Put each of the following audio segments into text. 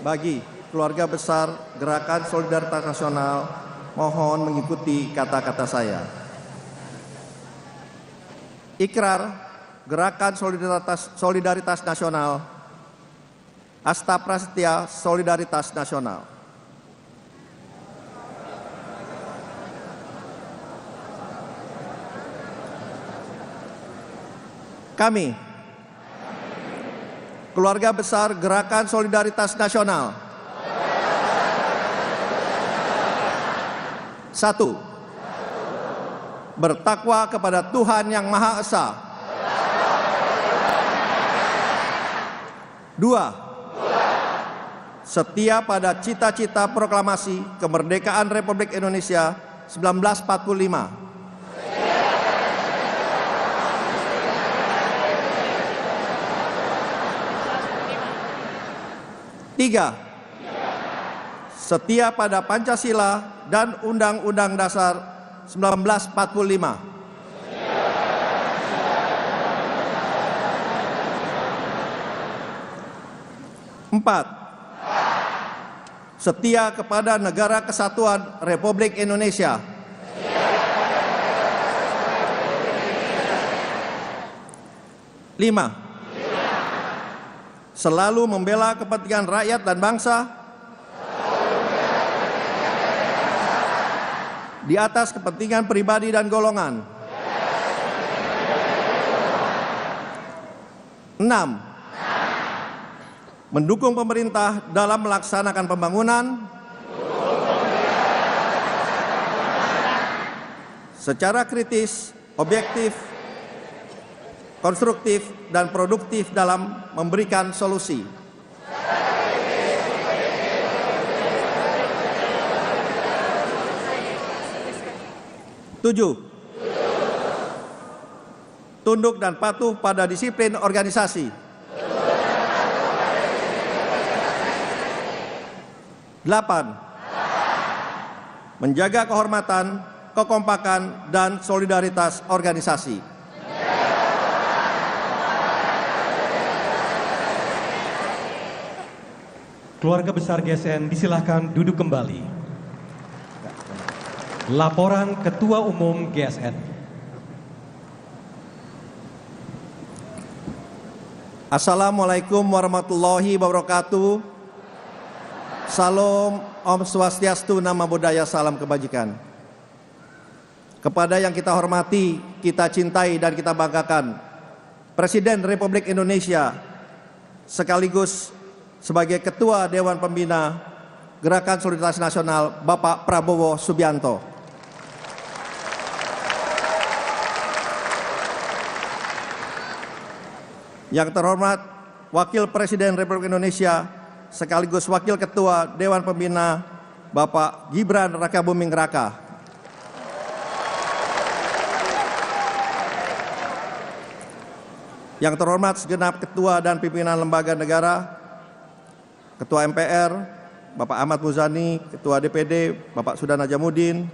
Bagi keluarga besar Gerakan Solidaritas Nasional, mohon mengikuti kata-kata saya. Ikrar Gerakan Solidaritas Nasional, Asta Prasetya Solidaritas Nasional. Kami, keluarga besar Gerakan Solidaritas Nasional. 1. Bertakwa kepada Tuhan Yang Maha Esa. 2. Setia pada cita-cita proklamasi kemerdekaan Republik Indonesia 1945. 3. Setia pada Pancasila dan Undang-Undang Dasar 1945. 4. Setia kepada Negara Kesatuan Republik Indonesia. 5. Selalu membela kepentingan rakyat dan bangsa di atas kepentingan pribadi dan golongan. 6. Mendukung pemerintah dalam melaksanakan pembangunan secara kritis, objektif, konstruktif, dan produktif dalam memberikan solusi. 7. Tunduk dan patuh pada disiplin organisasi. 8. Menjaga kehormatan, kekompakan, dan solidaritas organisasi. Keluarga besar GSN disilahkan duduk kembali. Laporan Ketua Umum GSN. Assalamualaikum warahmatullahi wabarakatuh. Salam, Om Swastiastu, Namo Buddhaya, salam kebajikan. Kepada yang kita hormati, kita cintai, dan kita banggakan, Presiden Republik Indonesia sekaligus sebagai Ketua Dewan Pembina Gerakan Solidaritas Nasional, Bapak Prabowo Subianto. Yang terhormat Wakil Presiden Republik Indonesia sekaligus Wakil Ketua Dewan Pembina Bapak Gibran Rakabuming Raka. Yang terhormat segenap Ketua dan Pimpinan Lembaga Negara, Ketua MPR, Bapak Ahmad Muzani, Ketua DPD, Bapak Sudan Najamuddin,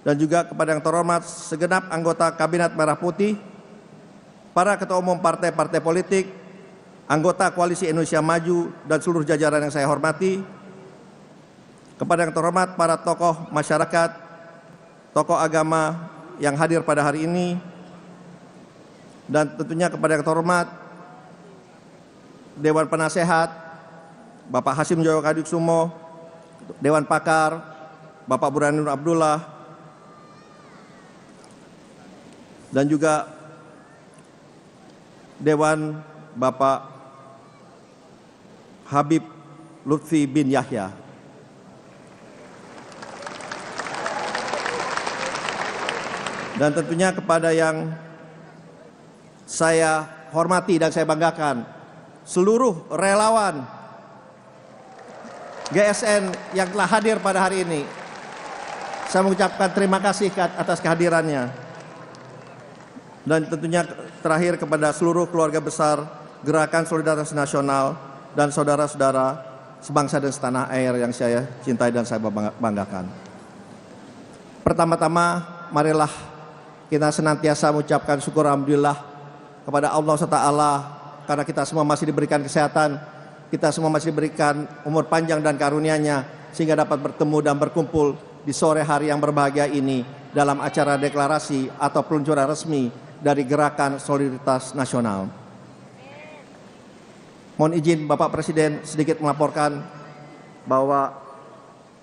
dan juga kepada yang terhormat segenap anggota Kabinet Merah Putih, para Ketua Umum partai-partai politik, anggota Koalisi Indonesia Maju, dan seluruh jajaran yang saya hormati, kepada yang terhormat para tokoh masyarakat, tokoh agama yang hadir pada hari ini, dan tentunya kepada yang terhormat Dewan Penasehat, Bapak Hasim Joyo Kadiksumo, Dewan Pakar, Bapak Burhanuddin Abdullah, dan juga Dewan Bapak Habib Lutfi bin Yahya. Dan tentunya kepada yang saya hormati dan saya banggakan, seluruh relawan GSN yang telah hadir pada hari ini. Saya mengucapkan terima kasih atas kehadirannya. Dan tentunya terakhir kepada seluruh keluarga besar Gerakan Solidaritas Nasional dan saudara-saudara sebangsa dan setanah air yang saya cintai dan saya banggakan. Pertama-tama, marilah kita senantiasa mengucapkan syukur alhamdulillah kepada Allah SWT karena kita semua masih diberikan kesehatan kita semua masih diberikan umur panjang dan karunia-Nya sehingga dapat bertemu dan berkumpul di sore hari yang berbahagia ini dalam acara deklarasi atau peluncuran resmi dari Gerakan Solidaritas Nasional. Mohon izin Bapak Presiden sedikit melaporkan bahwa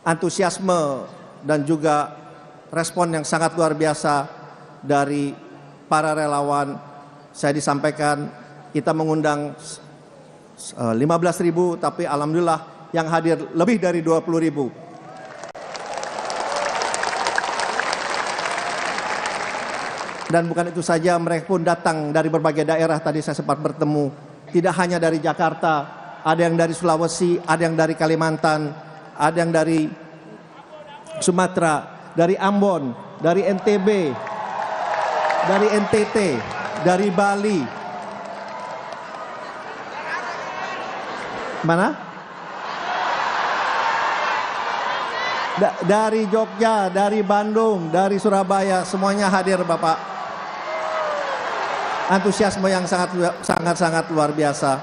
antusiasme dan juga respon yang sangat luar biasa dari para relawan. Saya disampaikan kita mengundang 15.000, tapi alhamdulillah yang hadir lebih dari 20.000. Dan bukan itu saja, mereka pun datang dari berbagai daerah. Tadi saya sempat bertemu, tidak hanya dari Jakarta, ada yang dari Sulawesi, ada yang dari Kalimantan, ada yang dari Sumatera, dari Ambon, dari NTB, dari NTT, dari Bali. Mana? Dari Jogja, dari Bandung, dari Surabaya, semuanya hadir Bapak. Antusiasme yang sangat luar biasa.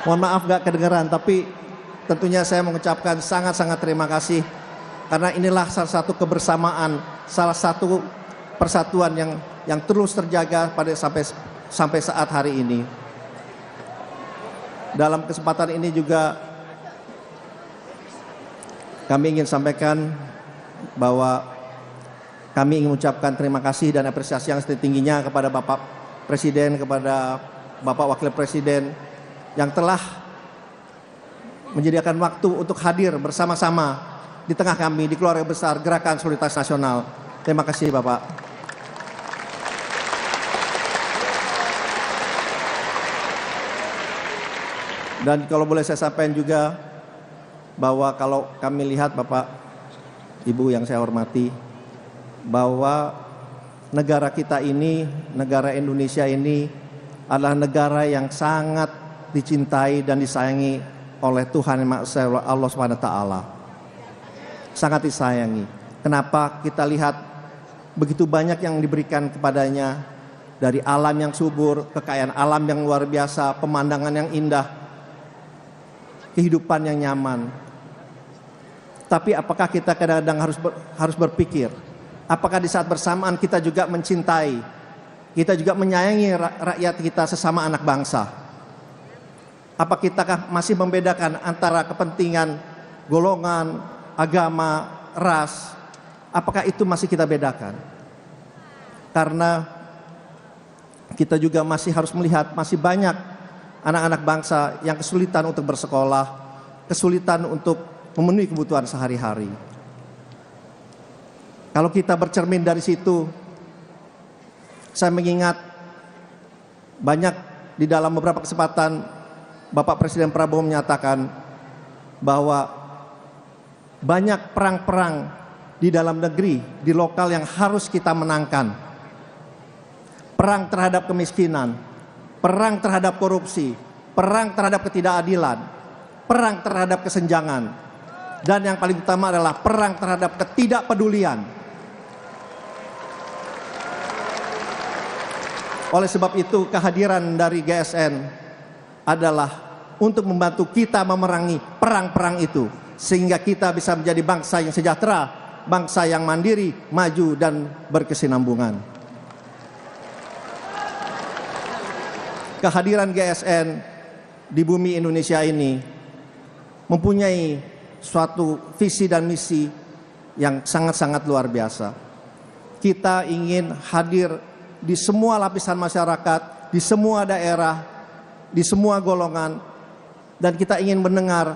Mohon maaf gak kedengeran, tapi tentunya saya mengucapkan sangat terima kasih karena inilah salah satu kebersamaan, salah satu persatuan yang terus terjaga sampai saat hari ini. Dalam kesempatan ini juga kami ingin sampaikan bahwa kami ingin mengucapkan terima kasih dan apresiasi yang setinggi-tingginya kepada Bapak Presiden, kepada Bapak Wakil Presiden yang telah menyediakan waktu untuk hadir bersama-sama di tengah kami di keluarga besar Gerakan Solidaritas Nasional. Terima kasih Bapak. Dan kalau boleh saya sampaikan juga bahwa kalau kami lihat Bapak, Ibu yang saya hormati, bahwa negara kita ini, negara Indonesia ini adalah negara yang sangat dicintai dan disayangi oleh Tuhan Yang Maha Esa, Allah SWT. Sangat disayangi. Kenapa? Kita lihat begitu banyak yang diberikan kepadanya, dari alam yang subur, kekayaan alam yang luar biasa, pemandangan yang indah, kehidupan yang nyaman. Tapi apakah kita kadang-kadang harus berpikir, apakah di saat bersamaan kita juga mencintai, kita juga menyayangi rakyat kita sesama anak bangsa? Apa kita masih membedakan antara kepentingan golongan, agama, ras? Apakah itu masih kita bedakan? Karena kita juga masih harus melihat masih banyak anak-anak bangsa yang kesulitan untuk bersekolah, kesulitan untuk memenuhi kebutuhan sehari-hari. Kalau kita bercermin dari situ, saya mengingat banyak di dalam beberapa kesempatan Bapak Presiden Prabowo menyatakan bahwa banyak perang-perang di dalam negeri, di lokal yang harus kita menangkan. Perang terhadap kemiskinan, perang terhadap korupsi, perang terhadap ketidakadilan, perang terhadap kesenjangan, dan yang paling utama adalah perang terhadap ketidakpedulian. Oleh sebab itu, kehadiran dari GSN adalah untuk membantu kita memerangi perang-perang itu, sehingga kita bisa menjadi bangsa yang sejahtera, bangsa yang mandiri, maju, dan berkesinambungan. Kehadiran GSN di bumi Indonesia ini mempunyai suatu visi dan misi yang sangat luar biasa. Kita ingin hadir di semua lapisan masyarakat, di semua daerah, di semua golongan, dan kita ingin mendengar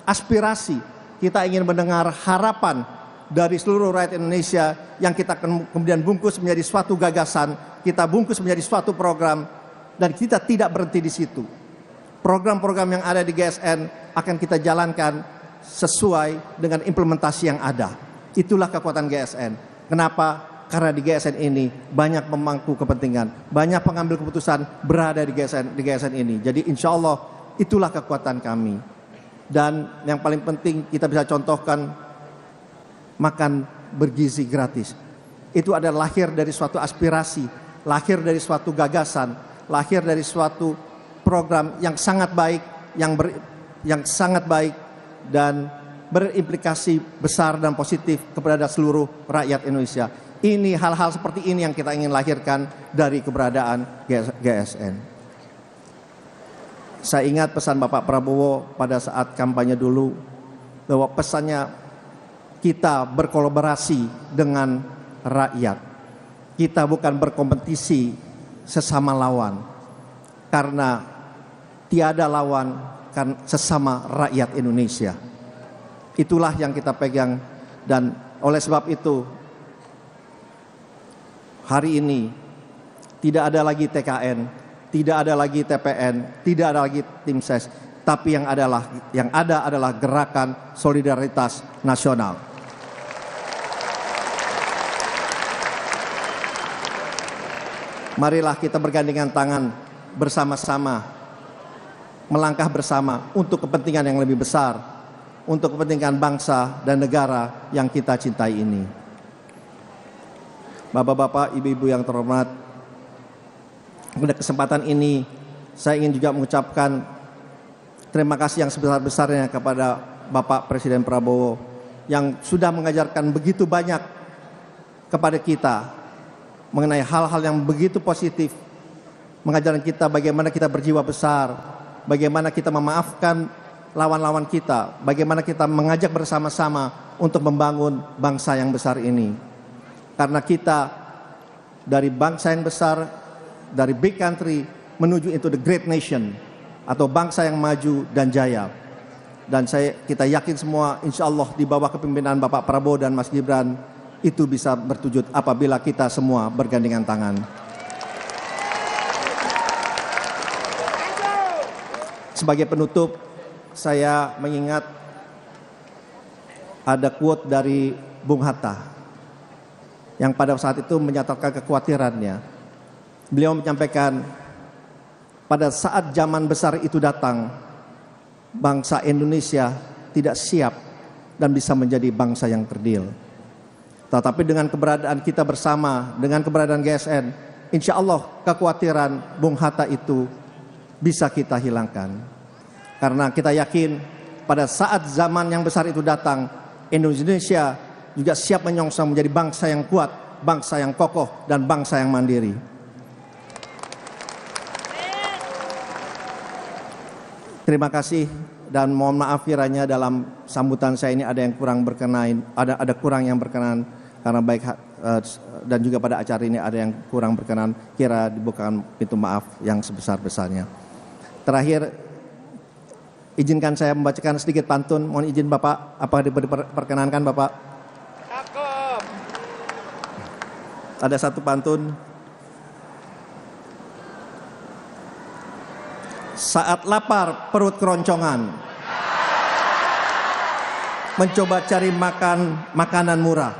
aspirasi, kita ingin mendengar harapan dari seluruh rakyat Indonesia yang kita kemudian bungkus menjadi suatu gagasan, kita bungkus menjadi suatu program. Dan kita tidak berhenti di situ. Program-program yang ada di GSN akan kita jalankan sesuai dengan implementasi yang ada. Itulah kekuatan GSN. Kenapa? Karena di GSN ini banyak pemangku kepentingan, banyak pengambil keputusan berada di GSN ini. Jadi insya Allah itulah kekuatan kami. Dan yang paling penting kita bisa contohkan makan bergizi gratis. Itu adalah lahir dari suatu aspirasi, lahir dari suatu gagasan, lahir dari suatu program yang sangat baik, yang sangat baik dan berimplikasi besar dan positif kepada seluruh rakyat Indonesia. Ini hal-hal seperti ini yang kita ingin lahirkan dari keberadaan GSN. Saya ingat pesan Bapak Prabowo pada saat kampanye dulu, bahwa pesannya kita berkolaborasi dengan rakyat. Kita bukan berkompetisi sesama lawan, karena tiada lawan kan sesama rakyat Indonesia. Itulah yang kita pegang, dan oleh sebab itu hari ini tidak ada lagi TKN, tidak ada lagi TPN, tidak ada lagi tim ses, tapi yang ada adalah gerakan solidaritas nasional. Marilah kita bergandengan tangan bersama-sama, melangkah bersama untuk kepentingan yang lebih besar, untuk kepentingan bangsa dan negara yang kita cintai ini. Bapak-bapak, ibu-ibu yang terhormat, pada kesempatan ini saya ingin juga mengucapkan terima kasih yang sebesar-besarnya kepada Bapak Presiden Prabowo yang sudah mengajarkan begitu banyak kepada kita mengenai hal-hal yang begitu positif, mengajarkan kita bagaimana kita berjiwa besar, bagaimana kita memaafkan lawan-lawan kita, bagaimana kita mengajak bersama-sama untuk membangun bangsa yang besar ini. Karena kita dari bangsa yang besar, dari big country menuju into the great nation, atau bangsa yang maju dan jaya. Dan kita yakin semua, insya Allah di bawah kepemimpinan Bapak Prabowo dan Mas Gibran, itu bisa berwujud apabila kita semua bergandengan tangan. Sebagai penutup, saya mengingat ada quote dari Bung Hatta yang pada saat itu menyatakan kekhawatirannya. Beliau menyampaikan, pada saat zaman besar itu datang, bangsa Indonesia tidak siap dan bisa menjadi bangsa yang kerdil. Tetapi dengan keberadaan kita bersama, dengan keberadaan GSN, insya Allah kekhawatiran Bung Hatta itu bisa kita hilangkan. Karena kita yakin pada saat zaman yang besar itu datang, Indonesia juga siap menyongsong menjadi bangsa yang kuat, bangsa yang kokoh, dan bangsa yang mandiri. Terima kasih dan mohon maaf kiranya dalam sambutan saya ini ada yang kurang berkenan, ada kurang yang berkenan, karena baik dan juga pada acara ini ada yang kurang berkenan, kira dibukakan pintu maaf yang sebesar-besarnya. Terakhir, izinkan saya membacakan sedikit pantun. Mohon izin Bapak, apa diperkenankan Bapak? Ada satu pantun. Saat lapar perut keroncongan, mencoba cari makanan murah.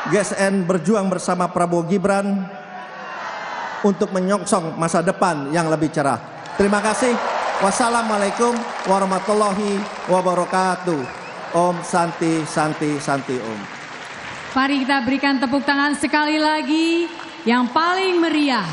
GSN berjuang bersama Prabowo Gibran untuk menyongsong masa depan yang lebih cerah. Terima kasih. Wassalamualaikum warahmatullahi wabarakatuh. Om Santi Santi Santi Om. Mari kita berikan tepuk tangan sekali lagi yang paling meriah